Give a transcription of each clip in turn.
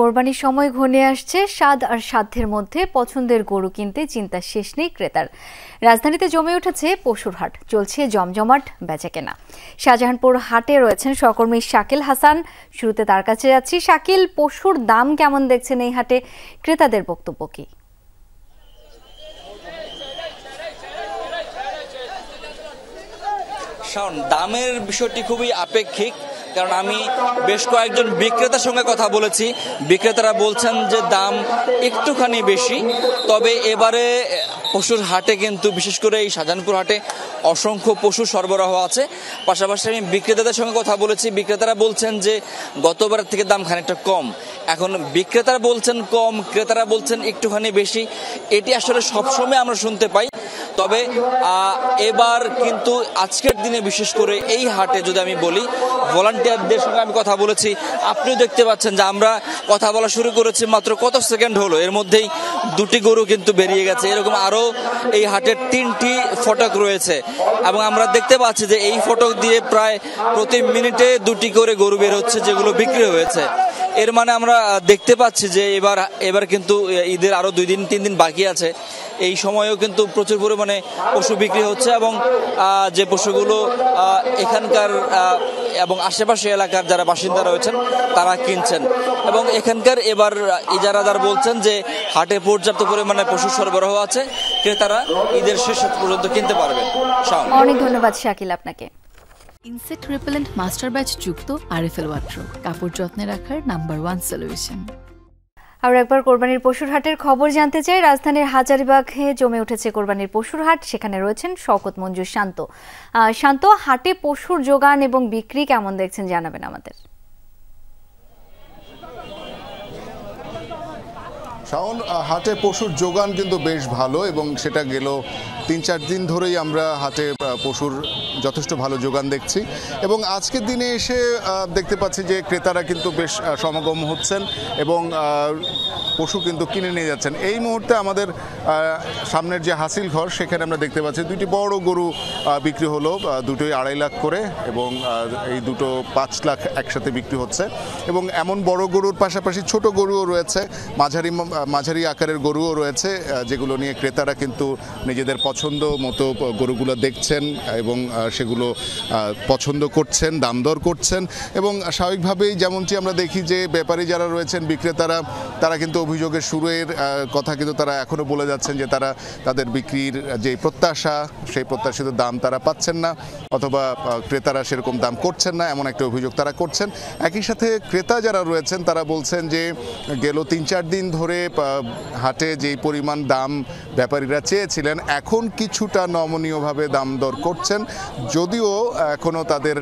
কোরবানির সময় ঘনিয়ে আসছে, স্বাদ আর সাধ্যের মধ্যে পছন্দের গরু কিনতে চিন্তা শেষ নেই ক্রেতার। রাজধানীতে জমে উঠেছে পশুর হাট, চলছে জমজমাট বেচাকেনা। শাহজাহানপুর হাটে রয়েছেন সহকর্মী শাকিল হাসান। শুরুতে তার কাছে যাচ্ছি। শাকিল, পশুর দাম কেমন দেখছেন এই হাটে? ক্রেতাদের বক্তব্য কি? দামের বিষয়টি খুবই আপেক্ষিক, কারণ আমি বেশ কয়েকজন বিক্রেতার সঙ্গে কথা বলেছি। বিক্রেতারা বলছেন যে দাম একটুখানি বেশি, তবে এবারে পশুর হাটে কিন্তু বিশেষ করে এই শাহজাহানপুর হাটে অসংখ্য পশু সরবরাহ আছে। পাশাপাশি আমি বিক্রেতাদের সঙ্গে কথা বলেছি, বিক্রেতারা বলছেন যে গতবারের থেকে দাম খানিকটা কম। এখন বিক্রেতারা বলছেন কম, ক্রেতারা বলছেন একটুখানি বেশি। এটি আসলে সবসময় আমরা শুনতে পাই, তবে এবার কিন্তু আজকের দিনে বিশেষ করে এই হাটে যদি আমি বলি, ভলান্টিয়ারদের সঙ্গে আমি কথা বলেছি। আপনিও দেখতে পাচ্ছেন যে আমরা কথা বলা শুরু করেছি মাত্র কত সেকেন্ড হলো, এর মধ্যেই দুটি গরু কিন্তু বেরিয়ে গেছে। এরকম আরও এই হাটের 3টি ফটক রয়েছে এবং আমরা দেখতে পাচ্ছি যে এই ফটক দিয়ে প্রায় প্রতি মিনিটে 2টি করে গরু বের হচ্ছে, যেগুলো বিক্রি হয়েছে। এর মানে আমরা দেখতে পাচ্ছি যে এবার কিন্তু ঈদের আরও 2-3 দিন বাকি আছে। এই সময়েও কিন্তু প্রচুর পরিমাণে পশু বিক্রি হচ্ছে এবং যে পশুগুলো এখানকার এবং আশেপাশে এলাকার যারা বাসিন্দা রয়েছেন তারা কিনছেন। এবং এখানকার এবার ইজারাদার বলছেন যে হাটে পর্যাপ্ত পরিমাণে পশু সরবরাহ আছে, ক্রেতারা ঈদের শেষ পর্যন্ত কিনতে পারবেন। অনেক ধন্যবাদ শাকিল আপনাকে। ইনসেক্ট রিপেলেন্ট মাস্টার ব্যাচ যুক্ত আরএফএল ওয়াট্রো, কাপড় যত্নে রাখার নাম্বার 1 সলিউশন। আর একবার কোরবানির পশুর হাটের খবর জানতে চাই। রাজধানীর হাজারীবাগে জমে উঠেছে কোরবানির পশুর হাট, সেখানে রয়েছেন শওকত মঞ্জুর শান্ত। শান্ত, হাটে পশুর যোগান এবং বিক্রি কেমন দেখছেন জানাবেন আমাদের। শাওন, হাটে পশুর যোগান কিন্তু বেশ ভালো এবং সেটা গেল 3-4 দিন ধরেই আমরা হাটে পশুর যথেষ্ট ভালো যোগান দেখছি। এবং আজকের দিনে এসে দেখতে পাচ্ছি যে ক্রেতারা কিন্তু বেশ সমাগম হচ্ছেন এবং পশু কিন্তু কিনে নিয়ে যাচ্ছেন। এই মুহূর্তে আমাদের সামনের যে হাসিল ঘর, সেখানে আমরা দেখতে পাচ্ছি 2টি বড় গরু বিক্রি হলো, দুটোই 2.5 লাখ করে, এবং এই দুটো 5 লাখ একসাথে বিক্রি হচ্ছে। এবং এমন বড় গরুর পাশাপাশি ছোট গরুও রয়েছে, মাঝারি আকারের গরুও রয়েছে, যেগুলো নিয়ে ক্রেতারা কিন্তু নিজেদের পছন্দ মতো গরুগুলো দেখছেন এবং সেগুলো পছন্দ করছেন, দাম দর করছেন। এবং স্বাভাবিকভাবেই যেমনটি আমরা দেখি যে ব্যাপারী যারা রয়েছেন, বিক্রেতারা, তারা কিন্তু অভিযোগের শুরুর কথা কিন্তু তারা এখনও বলে যাচ্ছেন যে তারা তাদের বিক্রির যে প্রত্যাশা, সেই প্রত্যাশিত দাম তারা পাচ্ছেন না, অথবা ক্রেতারা সেরকম দাম করছেন না, এমন একটা অভিযোগ তারা করছেন। একই সাথে ক্রেতা যারা রয়েছেন তারা বলছেন যে গেল 3-4 দিন ধরে হাটে যেই পরিমাণ দাম ব্যাপারীরা চেয়েছিলেন, এখন কিছুটা নমনীয়ভাবে দাম দর করছেন, যদিও এখনও তাদের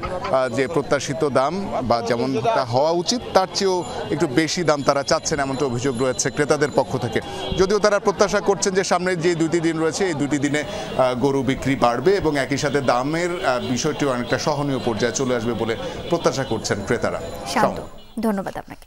যে প্রত্যাশিত দাম বা যেমনটা হওয়া উচিত তার চেয়েও একটু বেশি দাম তারা চাচ্ছেন, এমনটা অভিযোগ রয়েছে ক্রেতাদের পক্ষ থেকে। যদিও তারা প্রত্যাশা করছেন যে সামনের যে 2টি দিন রয়েছে, এই 2টি দিনে গরু বিক্রি বাড়বে এবং একই সাথে দামের বিষয়টিও অনেকটা সহনীয় পর্যায়ে চলে আসবে বলে প্রত্যাশা করছেন ক্রেতারা। ধন্যবাদ আপনাকে।